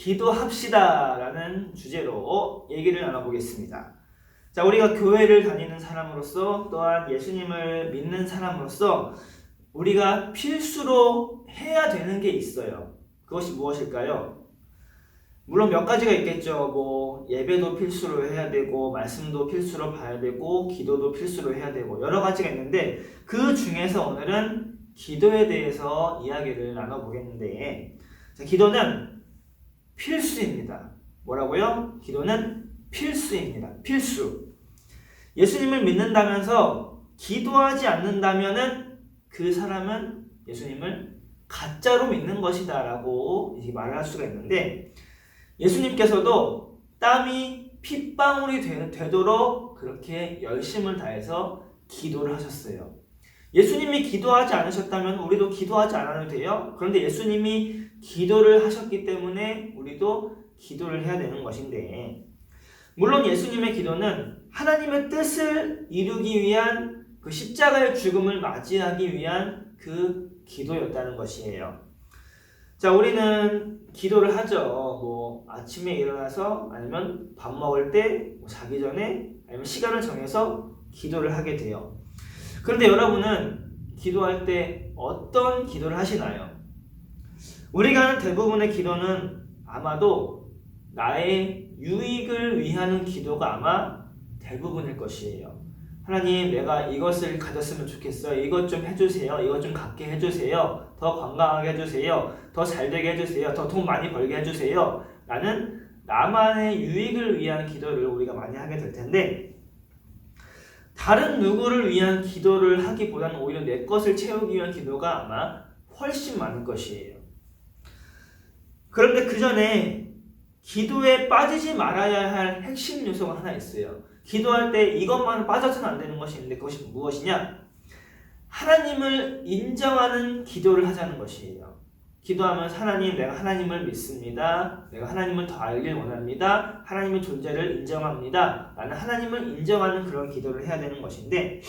기도합시다 라는 주제로 얘기를 나눠보겠습니다. 자, 우리가 교회를 다니는 사람으로서 또한 예수님을 믿는 사람으로서 우리가 필수로 해야 되는 게 있어요. 그것이 무엇일까요? 물론 몇 가지가 있겠죠. 뭐 예배도 필수로 해야 되고 말씀도 필수로 봐야 되고 기도도 필수로 해야 되고 여러 가지가 있는데 그 중에서 오늘은 기도에 대해서 이야기를 나눠보겠는데, 자, 기도는 필수입니다. 뭐라고요? 기도는 필수입니다. 필수. 예수님을 믿는다면서 기도하지 않는다면은 그 사람은 예수님을 가짜로 믿는 것이다 라고 말을 할 수가 있는데, 예수님께서도 땀이 핏방울이 되도록 그렇게 열심을 다해서 기도를 하셨어요. 예수님이 기도하지 않으셨다면 우리도 기도하지 않아도 돼요. 그런데 예수님이 기도를 하셨기 때문에 우리도 기도를 해야 되는 것인데, 물론 예수님의 기도는 하나님의 뜻을 이루기 위한 그 십자가의 죽음을 맞이하기 위한 그 기도였다는 것이에요. 자, 우리는 기도를 하죠. 뭐 아침에 일어나서 아니면 밥 먹을 때, 뭐 자기 전에, 아니면 시간을 정해서 기도를 하게 돼요. 그런데 여러분은 기도할 때 어떤 기도를 하시나요? 우리가 하는 대부분의 기도는 아마도 나의 유익을 위한 기도가 아마 대부분일 것이에요. 하나님, 내가 이것을 가졌으면 좋겠어요. 이것 좀 해주세요. 이것 좀 갖게 해주세요. 더 건강하게 해주세요. 더 잘되게 해주세요. 더 돈 많이 벌게 해주세요. 라는 나만의 유익을 위한 기도를 우리가 많이 하게 될 텐데, 다른 누구를 위한 기도를 하기보다는 오히려 내 것을 채우기 위한 기도가 아마 훨씬 많을 것이에요. 그런데 그 전에 기도에 빠지지 말아야 할 핵심 요소가 하나 있어요. 기도할 때 이것만 빠져서는 안 되는 것이 있는데, 그것이 무엇이냐? 하나님을 인정하는 기도를 하자는 것이에요. 기도하면서 하나님, 내가 하나님을 믿습니다. 내가 하나님을 더 알길 원합니다. 하나님의 존재를 인정합니다. 나는 하나님을 인정하는 그런 기도를 해야 되는 것인데,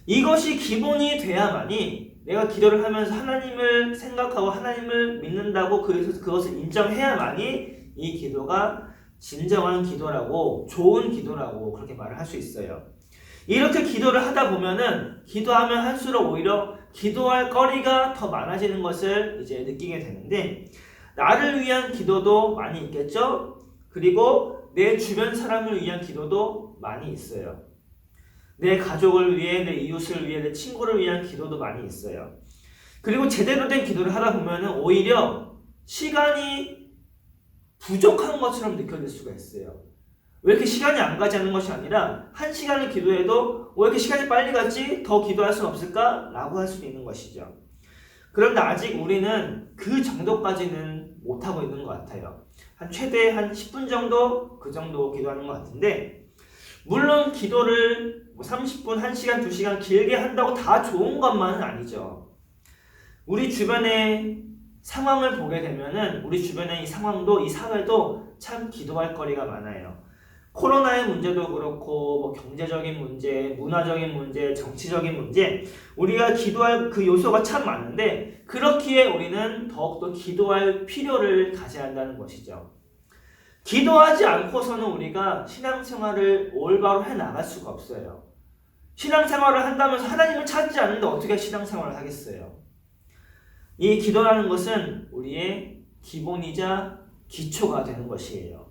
이것이 기본이 돼야만이 내가 기도를 하면서 하나님을 생각하고 하나님을 믿는다고 그것을 인정해야만이 이 기도가 진정한 기도라고, 좋은 기도라고 그렇게 말을 할 수 있어요. 이렇게 기도를 하다 보면은 기도하면 할수록 오히려 기도할 거리가 더 많아지는 것을 이제 느끼게 되는데, 나를 위한 기도도 많이 있겠죠? 그리고 내 주변 사람을 위한 기도도 많이 있어요. 내 가족을 위해, 내 이웃을 위해, 내 친구를 위한 기도도 많이 있어요. 그리고 제대로 된 기도를 하다 보면은 오히려 시간이 부족한 것처럼 느껴질 수가 있어요. 왜 이렇게 시간이 안 가지 않는 것이 아니라 한 시간을 기도해도 왜 이렇게 시간이 빨리 갔지? 더 기도할 수는 없을까? 라고 할 수도 있는 것이죠. 그런데 아직 우리는 그 정도까지는 못하고 있는 것 같아요. 최대 한 10분 정도? 그 정도 기도하는 것 같은데, 물론 기도를 30분, 1시간, 2시간 길게 한다고 다 좋은 것만은 아니죠. 우리 주변의 상황을 보게 되면은 우리 주변의 이 상황도, 이 사회도 참 기도할 거리가 많아요. 코로나의 문제도 그렇고, 뭐 경제적인 문제, 문화적인 문제, 정치적인 문제, 우리가 기도할 그 요소가 참 많은데, 그렇기에 우리는 더욱더 기도할 필요를 가져야 한다는 것이죠. 기도하지 않고서는 우리가 신앙생활을 올바로 해나갈 수가 없어요. 신앙생활을 한다면서 하나님을 찾지 않는데 어떻게 신앙생활을 하겠어요? 이 기도라는 것은 우리의 기본이자 기초가 되는 것이에요.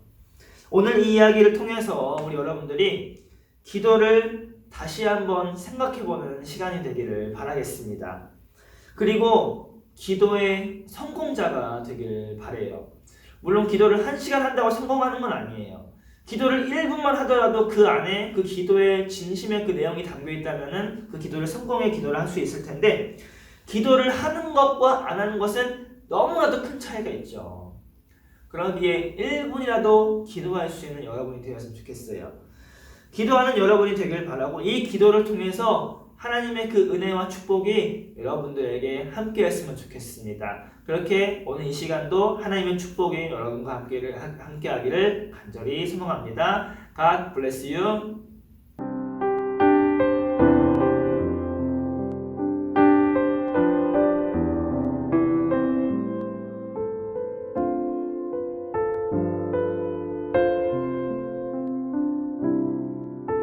오늘 이 이야기를 통해서 우리 여러분들이 기도를 다시 한번 생각해보는 시간이 되기를 바라겠습니다. 그리고 기도의 성공자가 되기를 바라요. 물론 기도를 1시간 한다고 성공하는 건 아니에요. 기도를 1분만 하더라도 그 안에 그 기도의 진심의 그 내용이 담겨 있다면은 그 기도를 성공의 기도를 할 수 있을 텐데, 기도를 하는 것과 안 하는 것은 너무나도 큰 차이가 있죠. 그러기에 1분이라도 기도할 수 있는 여러분이 되었으면 좋겠어요. 기도하는 여러분이 되길 바라고, 이 기도를 통해서 하나님의 그 은혜와 축복이 여러분들에게 함께 했으면 좋겠습니다. 그렇게 오늘 이 시간도 하나님의 축복이 여러분과 함께 하기를 간절히 소망합니다. God bless you.